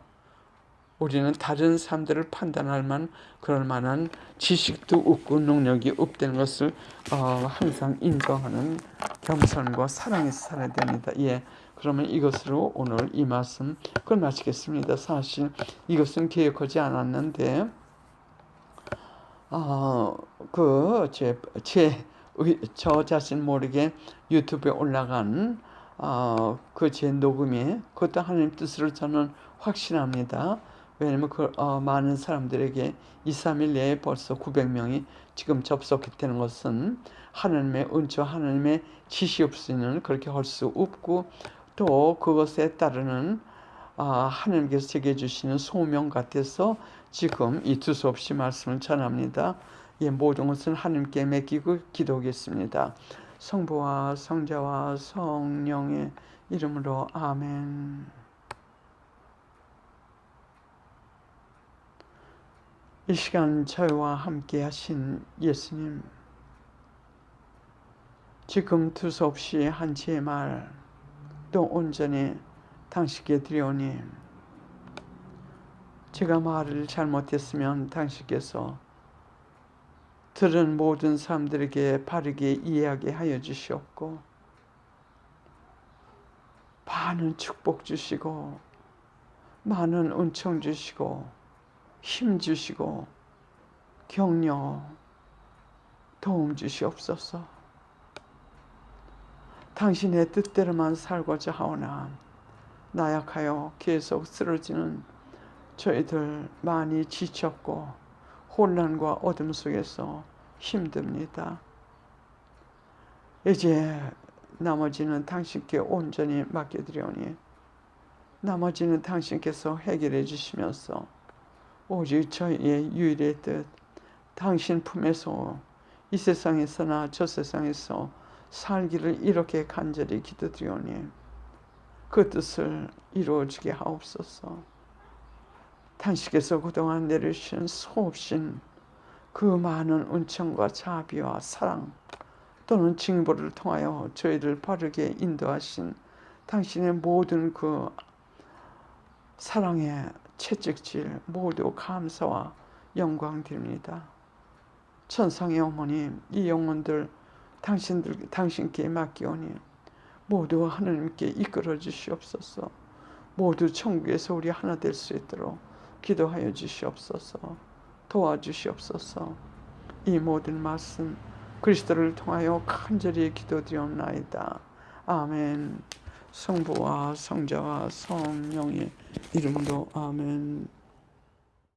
우리는 다른 사람들을 판단할 그럴 만한 지식도 없고 능력이 없다는 것을 항상 인정하는 겸손과 사랑에서 살아야 됩니다. 예, 그러면 이것으로 오늘 이 말씀 그걸 마치겠습니다. 사실 이것은 계획하지 않았는데 저 자신 모르게 유튜브에 올라간 그 제 녹음이 그것도 하나님 뜻으로 저는 확신합니다. 왜냐면 많은 사람들에게 2, 3일 내에 벌써 900명이 지금 접속했다는 것은 하나님의 은총, 하나님의 지시 없이는 그렇게 할 수 없고 또 그것에 따르는 하나님께서 제게 주시는 소명 같아서 지금 이 두서없이 말씀을 전합니다. 예, 모든 것은 하나님께 맡기고 기도하겠습니다. 성부와 성자와 성령의 이름으로 아멘. 이 시간 저희와 함께 하신 예수님, 지금 두서없이 한 제 말 또 온전히 당신께 드려오니, 제가 말을 잘못했으면 당신께서 들은 모든 사람들에게 바르게 이해하게 하여 주시옵고, 많은 축복 주시고 많은 은총 주시고 힘 주시고 격려 도움 주시옵소서. 당신의 뜻대로만 살고자 하오나 나약하여 계속 쓰러지는 저희들 많이 지쳤고 혼란과 어둠 속에서 힘듭니다. 이제 나머지는 당신께 온전히 맡겨드리오니 나머지는 당신께서 해결해 주시면서 오직 저희의 유일의 뜻, 당신 품에서 이 세상에서나 저 세상에서 살기를 이렇게 간절히 기도드리오니 그 뜻을 이루어지게 하옵소서. 당신께서 그동안 내려주신 수없인 그 많은 은총과 자비와 사랑 또는 징벌을 통하여 저희를 바르게 인도하신 당신의 모든 그 사랑의 채찍질 모두 감사와 영광 드립니다. 천상의 어머님, 이 영혼들 당신께 맡기오니 모두 하나님께 이끌어 주시옵소서. 모두 천국에서 우리 하나 될 수 있도록 기도하여 주시옵소서. 도와주시옵소서. 이 모든 말씀 그리스도를 통하여 간절히 기도드리옵나이다. 아멘. 성부와 성자와 성령의 이름으로 아멘.